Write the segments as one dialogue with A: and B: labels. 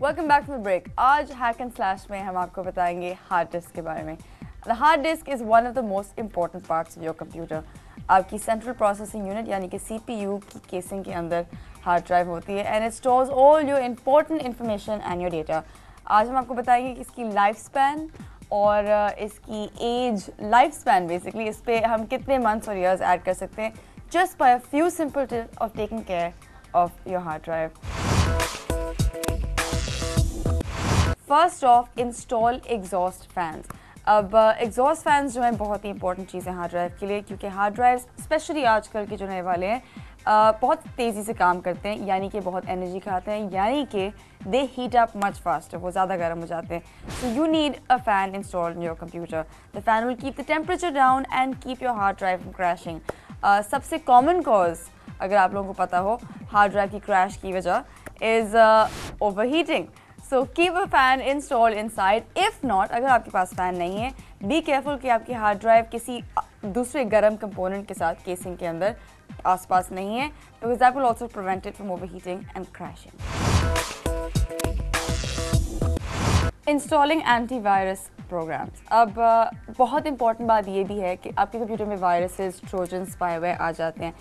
A: Welcome back from the break. आज hack and slash में हम आपको बताएंगे हार्ड डिस्क के बारे में। The hard disk is one of the most important parts of your computer. आपकी सेंट्रल प्रोसेसिंग यूनिट यानी कि CPU की केसिंग के अंदर हार्ड ड्राइव होती है and it stores all your important information and your data. आज हम आपको बताएंगे कि इसकी लाइफ स्पैन और इसकी एज, लाइफ स्पैन बेसिकली, इस पर हम कितने मंथ्स और ईयर्स ऐड कर सकते हैं just by a few simple tips of taking care of your hard drive. First off, install exhaust fans. अब एग्जॉस्ट फैंस जो हैं बहुत ही इंपॉर्टेंट चीज़ है हार्ड ड्राइव के लिए, क्योंकि हार्ड ड्राइव स्पेशली आजकल के जो नए वाले हैं बहुत तेज़ी से काम करते हैं, यानी कि बहुत एनर्जी खाते हैं, यानी कि दे हीट अप मच फास्टर, वो ज़्यादा गर्म हो जाते हैं। So you need a fan installed in your computer. The fan will keep the temperature down and keep your hard drive from crashing. सबसे कॉमन कॉज, अगर आप लोगों को पता हो, हार्ड ड्राइव की क्रैश की वजह is overheating. So keep a fan install inside. If not, अगर आपके पास फ़ैन नहीं है, बी केयरफुल कि आपकी हार्ड ड्राइव किसी दूसरे गर्म कंपोनेंट के साथ केसिंग के अंदर आसपास नहीं है, because that will also prevent it from overheating and crashing. Installing antivirus programs. अब बहुत इंपॉर्टेंट बात ये भी है कि आपके कंप्यूटर में वायरसेस, ट्रोजन, स्पाईवेयर आ जाते हैं।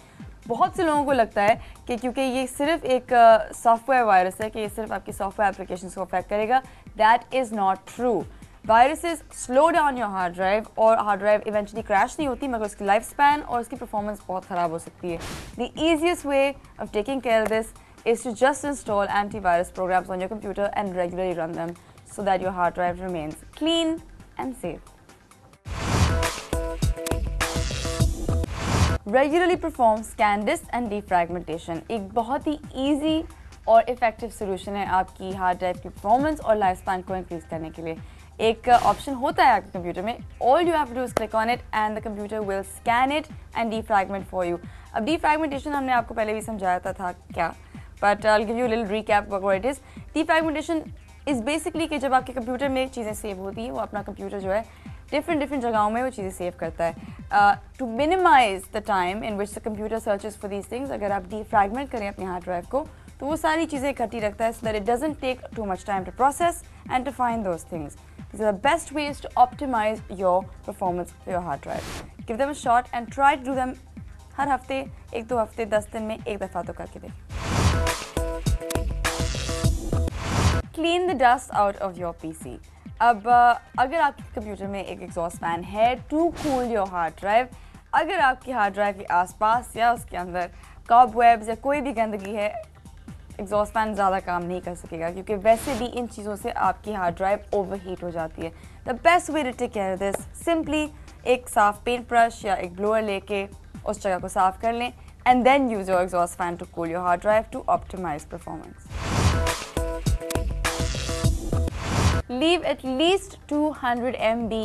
A: बहुत से लोगों को लगता है कि क्योंकि ये सिर्फ एक सॉफ्टवेयर वायरस है कि ये सिर्फ आपकी सॉफ्टवेयर एप्लीकेशंस को अफेक्ट करेगा। That is not true. Viruses slow down your hard drive और हार्ड ड्राइव इवेंचुअली क्रैश नहीं होती, मगर उसकी लाइफ स्पैन और उसकी परफॉर्मेंस बहुत ख़राब हो सकती है। The easiest way of taking care of this is to just install antivirus programs on your computer and regularly run them so that your hard drive remains clean and safe. Regularly perform ScanDisk and defragmentation. एक बहुत ही easy और effective solution है आपकी hard drive की performance और life span को increase करने के लिए। एक ऑप्शन होता है आपके कंप्यूटर में, all you have to do is click on it and the computer will scan it and defragment for you. अब defragmentation हमने आपको पहले भी समझाया था क्या, but I'll give you a little recap of what it is. Defragmentation is basically कि जब आपके कंप्यूटर में चीज़ें सेव होती हैं, वो अपना कंप्यूटर जो है डिफरेंट जगहों में वो चीज़ें सेव करता है। To minimize the time in which the computer searches for these things, अगर आप डिफ्रैगमेंट करें अपनी हार्ड ड्राइव को, तो वो सारी चीज़ें इकट्ठी रखता है so that it doesn't take too much time to process and to find those things. These are the best ways to optimize your performance for your hard drive. Give them a shot and try to do them हर हफ्ते, 1-2 हफ्ते, 10 दिन में एक दफ़ा तो करके देखें। Clean the dust out of your PC. अब अगर आपके कंप्यूटर में एक एग्जॉस्ट फैन है to cool your hard drive, अगर आपकी हार्ड ड्राइव के आसपास या उसके अंदर कॉबवेब्स या कोई भी गंदगी है, एग्जॉस्ट फैन ज़्यादा काम नहीं कर सकेगा, क्योंकि वैसे भी इन चीज़ों से आपकी हार्ड ड्राइव ओवरहीट हो जाती है। The best way to take care of this, simply एक साफ पेंट ब्रश या एक ब्लोअर लेके उस जगह को साफ कर लें and then use your exhaust fan to cool your hard drive to optimize performance. Leave at least 200 MB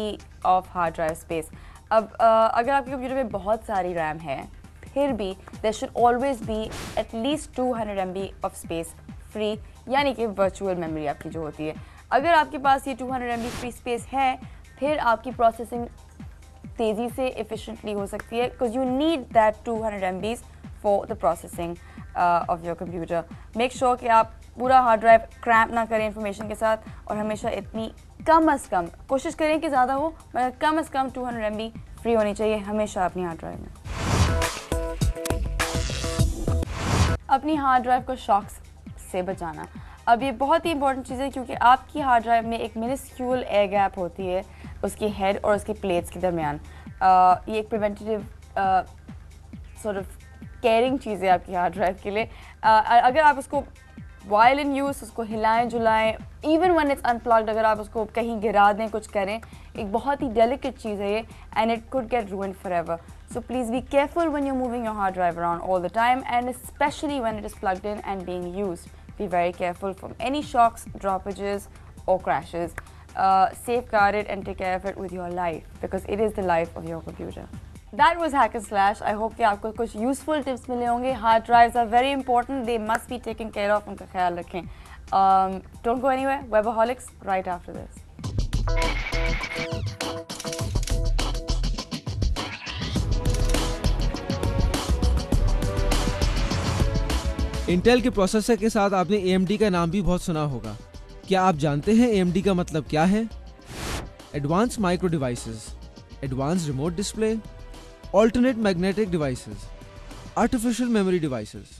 A: of hard drive space. अब अगर आपके कंप्यूटर में बहुत सारी रैम है, फिर भी there should always be at least 200 MB of space free, यानी कि वर्चुअल मेमोरी आपकी जो होती है। अगर आपके पास ये 200 MB फ्री स्पेस है, फिर आपकी प्रोसेसिंग तेज़ी से efficiently हो सकती है, because you need that 200 MBs for the processing of your computer. Make sure कि आप पूरा हार्ड ड्राइव क्रैम्प ना करें इंफॉर्मेशन के साथ, और हमेशा इतनी कम अज़ कम कोशिश करें कि ज़्यादा हो, मगर कम अज़ कम 200 MB फ्री होनी चाहिए हमेशा अपनी हार्ड ड्राइव में। अपनी हार्ड ड्राइव को शॉक्स से बचाना। अब ये बहुत ही इंपॉर्टेंट चीज़ है, क्योंकि आपकी हार्ड ड्राइव में एक मिनिस्क्यूल एयर गैप होती है उसकी हेड और उसकी प्लेट्स के दरमियान। ये एक प्रिवेंटिव सॉर्ट ऑफ केयरिंग चीज़ है आपकी हार्ड ड्राइव के लिए। अगर आप उसको वाइल इन यूज़ उसको हिलाएं जुलाएं, इवन वन इट्स अनप्लग्ड, अगर आप उसको कहीं गिरा दें, कुछ करें, एक बहुत ही डेलिकेट चीज़ है ये, and it could get ruined forever. So please be careful when you moving your hard drive around all the time, and specially when it is plugged in and being used. Be very careful from any shocks, droppages और crashes. Safeguard it and take care of it with your life, because it is the life of your computer. That was Hack and Slash. I hope कि आपको कुछ useful tips मिले होंगे. Hard drives are very important. They must be taken care of. उनका ख्याल रखें. Don't go anywhere. Webaholics right after this.
B: Intel के processor के साथ आपने AMD का नाम भी बहुत सुना होगा। क्या आप जानते हैं AMD का मतलब क्या है? Advance micro devices, advance remote display, alternate magnetic devices, artificial memory devices.